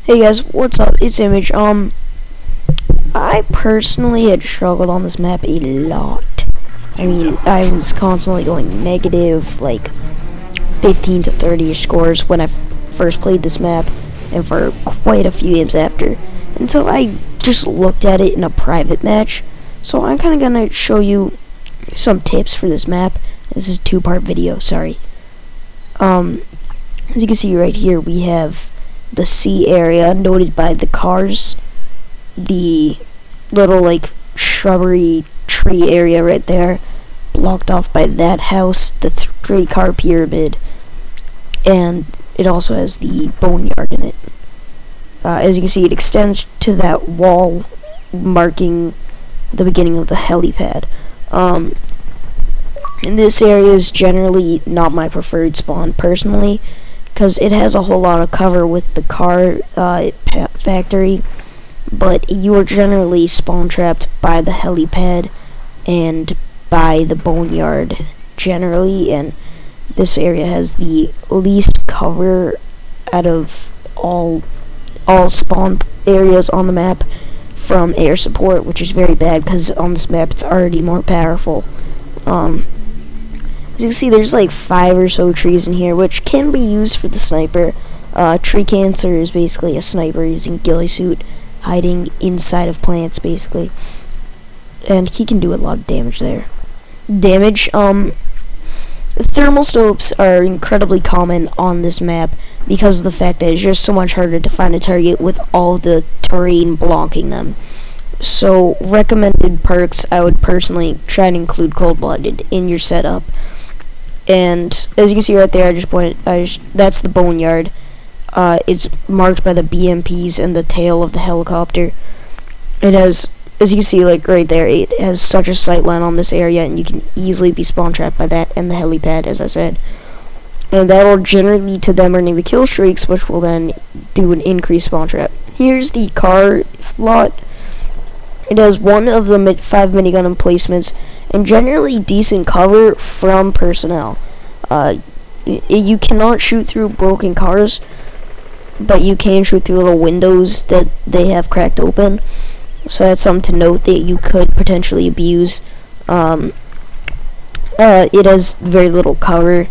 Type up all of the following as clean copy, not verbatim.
Hey guys, what's up? It's Image. I personally had struggled on this map a lot. I mean, I was constantly going negative, like 15 to 30 scores when I first played this map, and for quite a few games after, until I just looked at it in a private match. So I'm kind of gonna show you some tips for this map. This is a two-part video. Sorry. As you can see right here, we have the sea area noted by the cars, the little like shrubbery tree area right there blocked off by that house, the three-car pyramid, and it also has the boneyard in it. As you can see, it extends to that wall marking the beginning of the helipad. And this area is generally not my preferred spawn personally, because it has a whole lot of cover with the car factory, but you are generally spawn trapped by the helipad and by the boneyard generally, and this area has the least cover out of all spawn areas on the map from air support, which is very bad because on this map it's already more powerful. As you can see, there's like 5 or so trees in here, which can be used for the sniper. Tree cancer is basically a sniper using a ghillie suit, hiding inside of plants, basically. And he can do a lot of damage there. Thermal scopes are incredibly common on this map because of the fact that it's just so much harder to find a target with all the terrain blocking them. So, recommended perks, I would personally try to include cold-blooded in your setup. And as you can see right there, that's the boneyard. It's marked by the BMPs and the tail of the helicopter. It has, as you can see, like right there, it has such a sight line on this area, and you can easily be spawn trapped by that and the helipad, as I said. And that will generally lead to them earning the kill streaks, which will then do an increased spawn trap. Here's the car lot. It has one of the 5 minigun emplacements and generally decent cover from personnel. You cannot shoot through broken cars, but you can shoot through little windows that they have cracked open. So that's something to note that you could potentially abuse. It has very little cover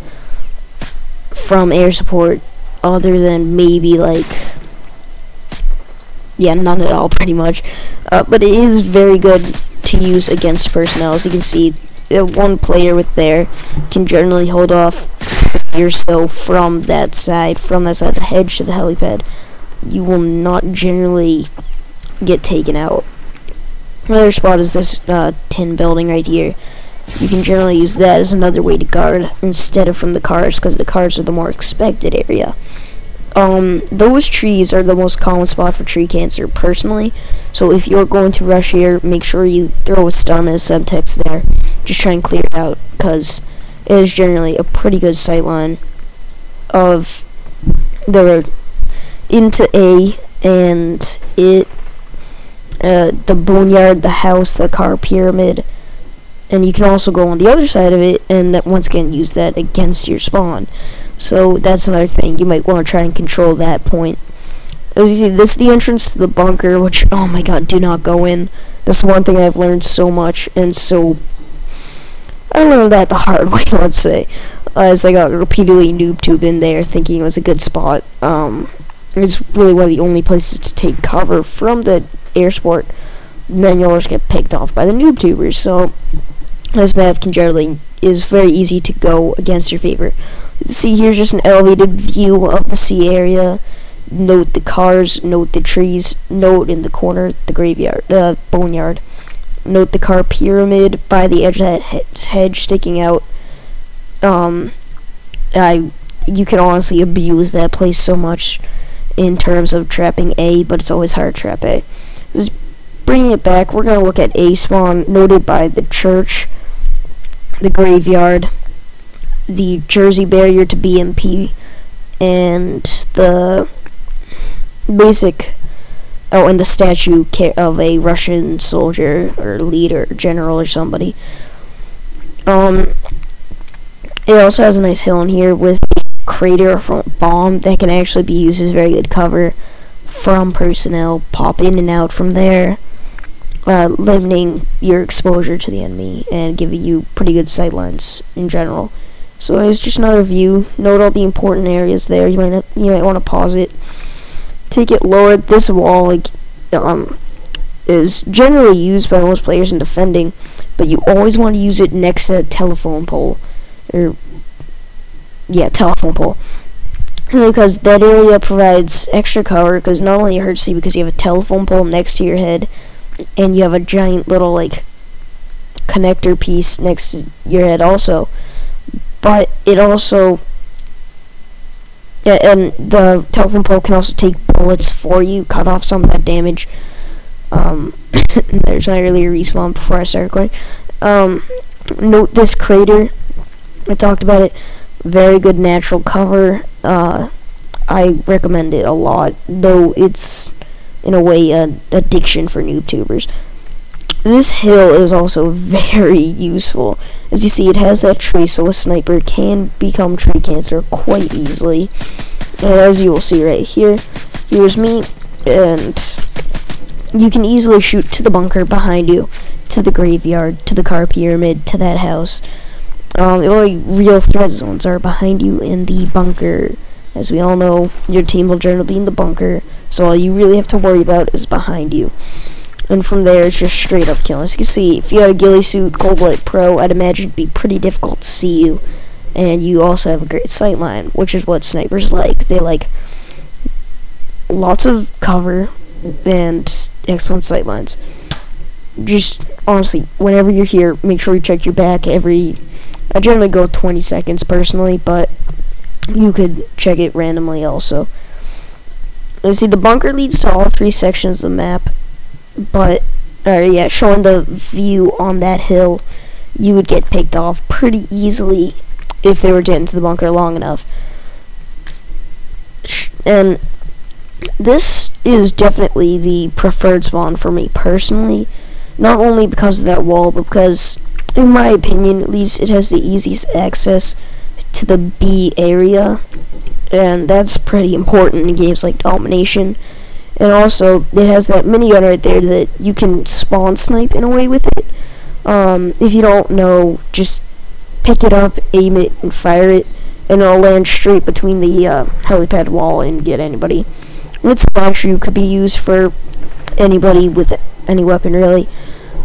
from air support, other than maybe like, yeah, none at all, pretty much. But it is very good to use against personnel. As you can see, one player with there can generally hold off yourself from that side of the hedge to the helipad. You will not generally get taken out. Another spot is this tin building right here. You can generally use that as another way to guard instead of from the cars, because the cars are the more expected area. Those trees are the most common spot for tree cancer, personally. So if you're going to rush here, make sure you throw a stun and a subtext there. Just try and clear it out, because it is generally a pretty good sightline of the road into A, and the boneyard, the house, the car pyramid. And you can also go on the other side of it, and that once again use that against your spawn. So that's another thing. You might want to try and control that point. As you see, this is the entrance to the bunker, which, oh my god, do not go in. That's one thing I've learned so much, and so I learned that the hard way, let's say, as I got repeatedly noob-tube in there thinking it was a good spot. It's really one of the only places to take cover from the air sport, and then you'll just get picked off by the noob-tubers. So this map is very easy to go against your favor. See, here's just an elevated view of the sea area. Note the cars, note the trees, note in the corner the graveyard, boneyard. Note the car pyramid by the edge of that hedge sticking out. You can honestly abuse that place so much in terms of trapping A, but it's always hard to trap A. Just bringing it back, we're going to look at A spawn, noted by the church, the graveyard, the Jersey barrier to BMP, and the basic, and the statue of a Russian soldier or leader, general or somebody. It also has a nice hill in here with a crater from a bomb that can actually be used as very good cover. from personnel, pop in and out from there, limiting your exposure to the enemy and giving you pretty good sight lines in general. So it's just another view. Note all the important areas there. You might want to pause it. Take it lower. This wall is generally used by most players in defending, but you always want to use it next to a telephone pole, telephone pole, because that area provides extra cover. Because not only it hurts you because you have a telephone pole next to your head, and you have a giant little like connector piece next to your head also, but it also and the telephone pole can also take bullets for you, cut off some of that damage. There's not really a respawn before I start recording. Note this crater. I talked about it. Very good natural cover. I recommend it a lot, though it's in a way an addiction for noob tubers. This hill is also very useful. As you see, it has that tree, so a sniper can become tree cancer quite easily. And as you will see right here, here's me, and you can easily shoot to the bunker behind you, to the graveyard, to the car pyramid, to that house. The only real threat zones are behind you in the bunker. As we all know, your team will generally be in the bunker, so all you really have to worry about is behind you. And from there, it's just straight up killing. As you can see, if you had a ghillie suit, Cold Light Pro, I'd imagine it'd be pretty difficult to see you. And you also have a great sight line, which is what snipers like. They like lots of cover and excellent sight lines. Just, honestly, whenever you're here, make sure you check your back I generally go 20 seconds personally, but you could check it randomly also. You see, the bunker leads to all 3 sections of the map, but, showing the view on that hill, you would get picked off pretty easily if they were to get into the bunker long enough. And this is definitely the preferred spawn for me personally, not only because of that wall, but because, in my opinion at least, it has the easiest access to the B area, and that's pretty important in games like Domination. And also, it has that minigun right there that you can spawn snipe in a way with it. If you don't know, just pick it up, aim it, and fire it, and it'll land straight between the helipad wall and get anybody. Its actually could be used for anybody with any weapon really,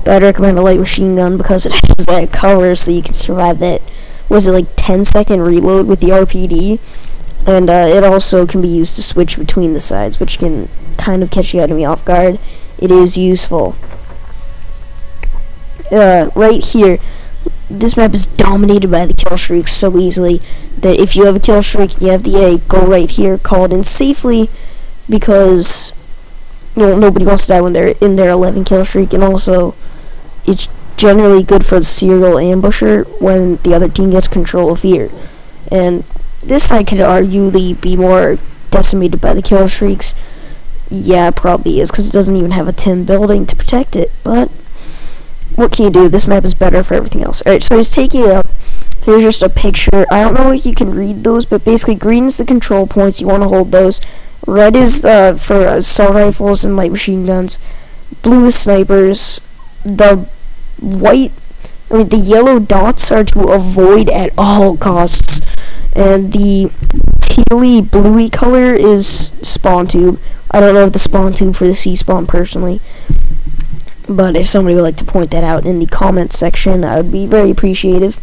but I'd recommend a light machine gun because it has that cover, so you can survive that. Was it like 10-second reload with the RPD? And it also can be used to switch between the sides, which can kind of catch the enemy off guard. It is useful. Right here, this map is dominated by the kill streaks so easily that if you have a kill streak and you have the A, go right here, call it in safely, because nobody wants to die when they're in their 11 kill streak, and also it's generally good for the serial ambusher when the other team gets control of here. And this side could arguably be more decimated by the kill streaks. Yeah, it probably is, because it doesn't even have a tin building to protect it, but what can you do? This map is better for everything else. Alright, so he's taking it up. Here's just a picture. I don't know if you can read those, but basically green is the control points. You want to hold those. Red is for assault rifles and light machine guns. Blue is snipers. The yellow dots are to avoid at all costs. And the tealy bluey color is spawn tube. I don't know if the spawn tube for the C spawn personally, but if somebody would like to point that out in the comments section, I would be very appreciative.